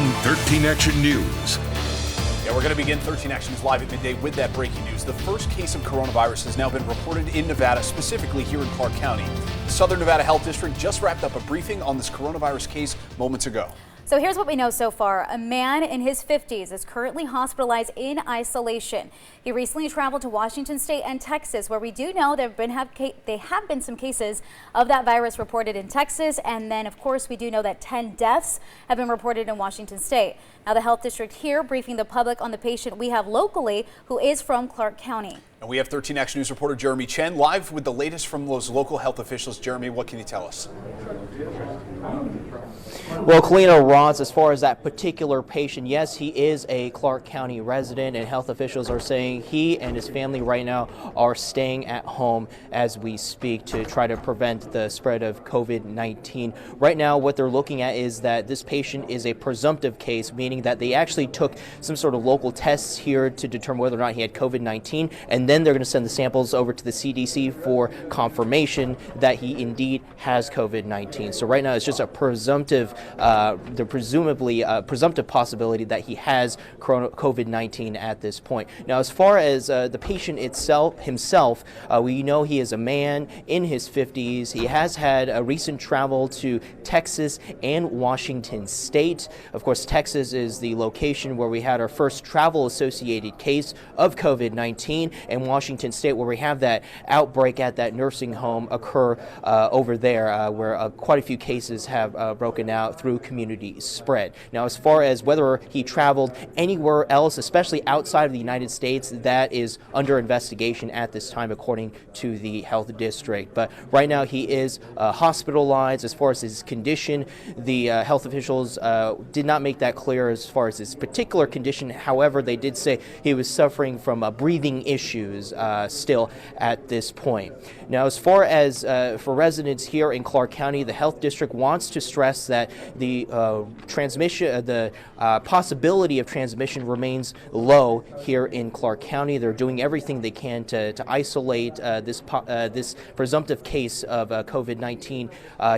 from 13 Action News. Yeah, we're going to begin 13 Action News live at midday with that breaking news. The first case of coronavirus has now been reported in Nevada, specifically here in Clark County. The Southern Nevada Health District just wrapped up a briefing on this coronavirus case moments ago. So here's what we know so far. A man in his 50s is currently hospitalized in isolation. He recently traveled to Washington State and Texas, where we do know there have been some cases of that virus reported in Texas. And then, of course, we do know that 10 deaths have been reported in Washington State. Now, the health district here briefing the public on the patient we have locally who is from Clark County. And we have 13 Action News reporter Jeremy Chen live with the latest from those local health officials. Jeremy, what can you tell us? Well, Kalina Ross, as far as that particular patient, yes, he is a Clark County resident, and health officials are saying he and his family right now are staying at home as we speak to try to prevent the spread of COVID-19. Right now, what they're looking at is that this patient is a presumptive case, meaning that they actually took some sort of local tests here to determine whether or not he had COVID-19, and then they're going to send the samples over to the CDC for confirmation that he indeed has COVID-19. So right now, it's just a presumptive presumptive possibility that he has COVID-19 at this point. Now, as far as the patient himself, we know he is a man in his 50s. He has had a recent travel to Texas and Washington State. Of course, Texas is the location where we had our first travel-associated case of COVID-19, and Washington State, where we have that outbreak at that nursing home occur over there, where quite a few cases have broken out through community spread. Now, as far as whether he traveled anywhere else, especially outside of the United States, that is under investigation at this time, according to the health district. But right now, he is hospitalized. As far as his condition, the health officials did not make that clear as far as his particular condition. However, they did say he was suffering from breathing issues still at this point. Now, as far as for residents here in Clark County, the health district wants to stress that the possibility of transmission remains low here in Clark County. They're doing everything they can to isolate this presumptive case of COVID-19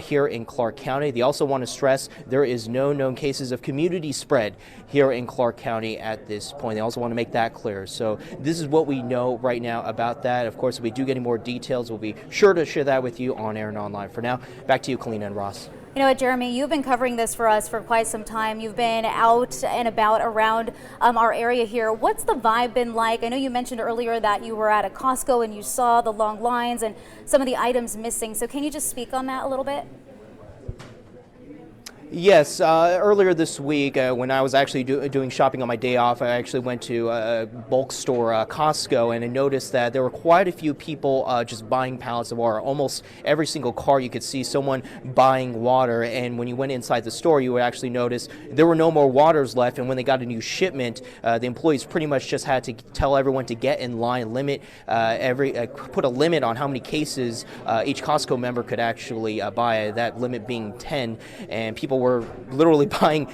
here in Clark County. They also want to stress there is no known cases of community spread here in Clark County at this point. They also want to make that clear. So this is what we know right now about that. Of course, if we do get any more details, we'll be sure to share that with you on air and online. For now, back to you, Kalina and Ross. You know what, Jeremy, you've been covering this for us for quite some time. You've been out and about around our area here. What's the vibe been like? I know you mentioned earlier that you were at a Costco and you saw the long lines and some of the items missing. So can you just speak on that a little bit? Yes, earlier this week when I was actually doing shopping on my day off, I actually went to a bulk store, Costco, and I noticed that there were quite a few people just buying pallets of water. Almost every single car you could see someone buying water, and when you went inside the store, you would actually notice there were no more waters left, and when they got a new shipment, the employees pretty much just had to tell everyone to get in line, put a limit on how many cases each Costco member could actually buy, that limit being 10, and people were literally buying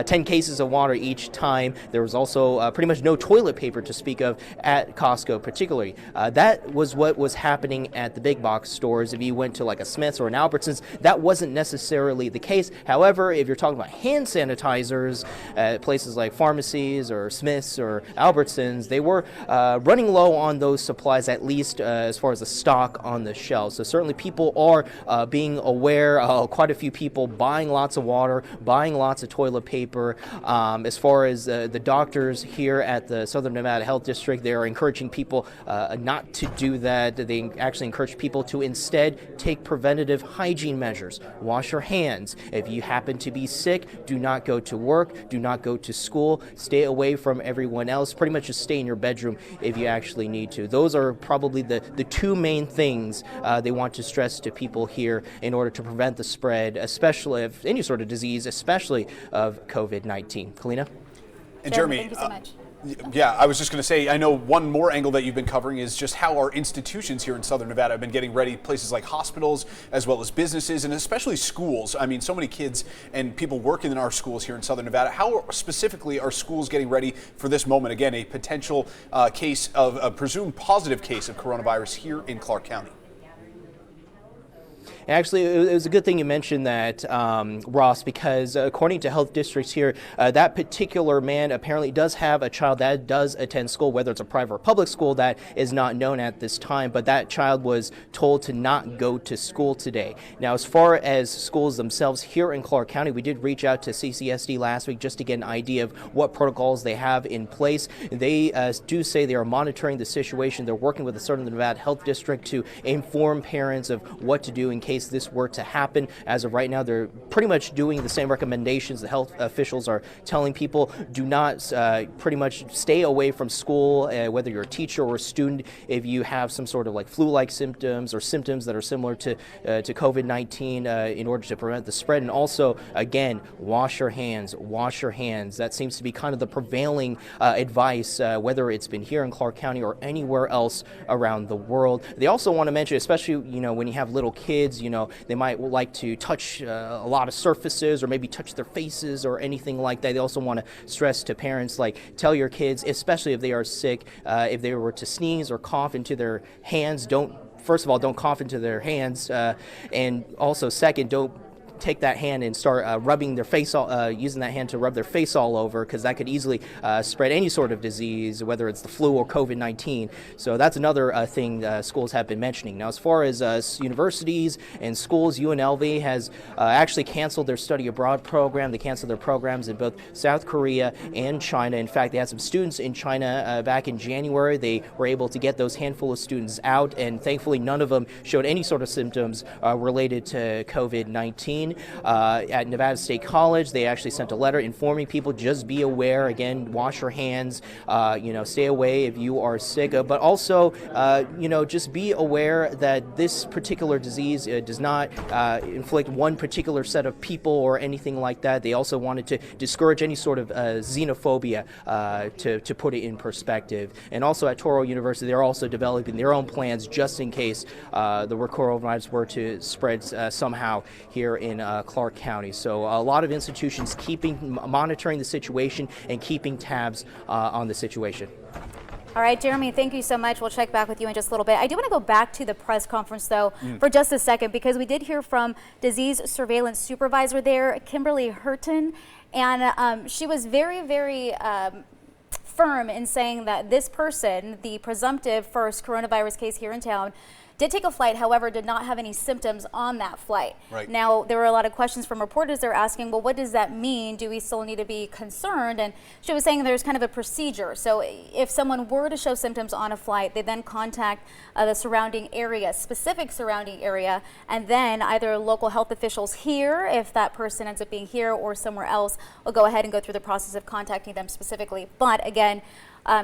10 cases of water each time. There was also pretty much no toilet paper to speak of at Costco particularly. That was what was happening at the big box stores. If you went to like a Smith's or an Albertsons, that wasn't necessarily the case. However, if you're talking about hand sanitizers at places like pharmacies or Smith's or Albertsons, they were running low on those supplies, at least as far as the stock on the shelves. So certainly people are being aware, quite a few people buying lots of water, buying lots of toilet paper. As far as the doctors here at the Southern Nevada Health District, they are encouraging people not to do that. They actually encourage people to instead take preventative hygiene measures. Wash your hands. If you happen to be sick, do not go to work, do not go to school, stay away from everyone else. Pretty much just stay in your bedroom if you actually need to. Those are probably the two main things they want to stress to people here in order to prevent the spread, especially of any sort of disease, especially of COVID-19. Kalina? And Jeremy, thank you so much. Yeah, I was just going to say, I know one more angle that you've been covering is just how our institutions here in Southern Nevada have been getting ready, places like hospitals as well as businesses and especially schools. I mean, so many kids and people working in our schools here in Southern Nevada. How specifically are schools getting ready for this moment? Again, a potential case of a presumed positive case of coronavirus here in Clark County. Actually, it was a good thing you mentioned that, Ross, because according to health districts here, that particular man apparently does have a child that does attend school, whether it's a private or public school, that is not known at this time, but that child was told to not go to school today. Now, as far as schools themselves here in Clark County, we did reach out to CCSD last week just to get an idea of what protocols they have in place. They do say they are monitoring the situation. They're working with the Southern Nevada Health District to inform parents of what to do in case this were to happen. As of right now, they're pretty much doing the same recommendations the health officials are telling people. Do not pretty much stay away from school, whether you're a teacher or a student, if you have some sort of like flu-like symptoms or symptoms that are similar to COVID-19 in order to prevent the spread. And also, again, wash your hands, wash your hands. That seems to be kind of the prevailing advice, whether it's been here in Clark County or anywhere else around the world. They also want to mention, especially, when you have little kids, they might like to touch a lot of surfaces or maybe touch their faces or anything like that. They also want to stress to parents, like, tell your kids, especially if they are sick, if they were to sneeze or cough into their hands, first of all, don't cough into their hands, and also second, don't take that hand and start rubbing their face, using that hand to rub their face all over, because that could easily spread any sort of disease, whether it's the flu or COVID-19. So that's another thing schools have been mentioning. Now, as far as universities and schools, UNLV has actually canceled their study abroad program. They canceled their programs in both South Korea and China. In fact, they had some students in China back in January. They were able to get those handful of students out, and thankfully none of them showed any sort of symptoms related to COVID-19. At Nevada State College, they actually sent a letter informing people, just be aware, again, wash your hands, stay away if you are sick, but also, just be aware that this particular disease does not inflict one particular set of people or anything like that. They also wanted to discourage any sort of xenophobia, to put it in perspective. And also at Touro University, they're also developing their own plans just in case the coronavirus were to spread somehow here in Clark County. So a lot of institutions monitoring the situation and keeping tabs on the situation. All right, Jeremy, thank you so much. We'll check back with you in just a little bit. I do want to go back to the press conference, though, for just a second, because we did hear from disease surveillance supervisor there, Kimberly Hurton, and she was very, very firm in saying that this person, the presumptive first coronavirus case here in town, did take a flight, however, did not have any symptoms on that flight. Right. Now, there were a lot of questions from reporters. They're asking, well, what does that mean? Do we still need to be concerned? And she was saying there's kind of a procedure. So if someone were to show symptoms on a flight, they then contact the surrounding area, specific surrounding area, and then either local health officials here, if that person ends up being here, or somewhere else, will go ahead and go through the process of contacting them specifically. But again,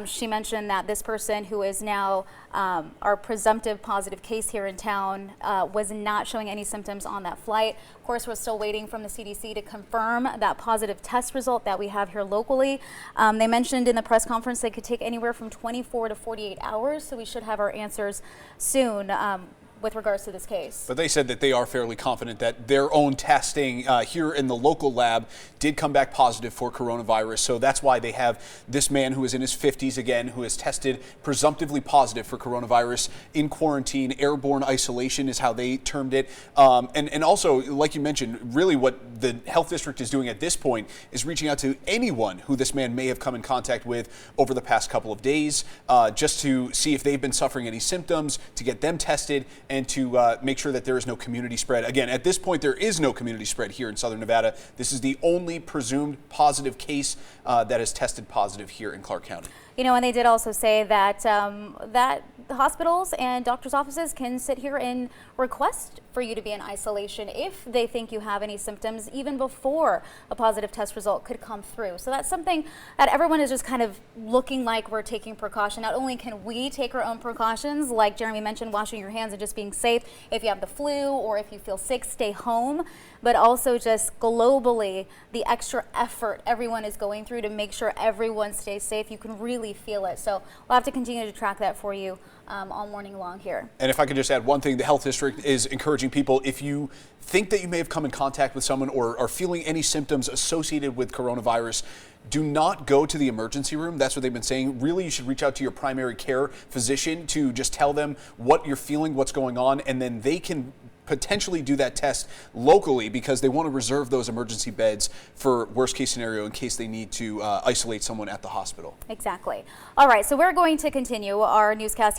she mentioned that this person, who is now our presumptive positive case here in town, was not showing any symptoms on that flight. Of course, we're still waiting from the CDC to confirm that positive test result that we have here locally. They mentioned in the press conference they could take anywhere from 24 to 48 hours, so we should have our answers soon with regards to this case. But they said that they are fairly confident that their own testing here in the local lab did come back positive for coronavirus. So that's why they have this man who is in his 50s again, who has tested presumptively positive for coronavirus in quarantine. Airborne isolation is how they termed it. And also, like you mentioned, really what the health district is doing at this point is reaching out to anyone who this man may have come in contact with over the past couple of days, just to see if they've been suffering any symptoms, to get them tested, and to make sure that there is no community spread. Again, at this point, there is no community spread here in Southern Nevada. This is the only presumed positive case that is tested positive here in Clark County. And they did also say that that hospitals and doctors' offices can sit here and request for you to be in isolation if they think you have any symptoms, even before a positive test result could come through. So that's something that everyone is just kind of looking like we're taking precaution. Not only can we take our own precautions, like Jeremy mentioned, washing your hands and just being safe. If you have the flu or if you feel sick, stay home. But also just globally, the extra effort everyone is going through to make sure everyone stays safe. You can really feel it. So we'll have to continue to track that for you all morning long here. And if I could just add one thing, the health district is encouraging people, if you think that you may have come in contact with someone or are feeling any symptoms associated with coronavirus, do not go to the emergency room. That's what they've been saying. Really, you should reach out to your primary care physician to just tell them what you're feeling, what's going on, and then they can potentially do that test locally because they want to reserve those emergency beds for worst case scenario in case they need to isolate someone at the hospital. Exactly. All right, so we're going to continue our newscast here.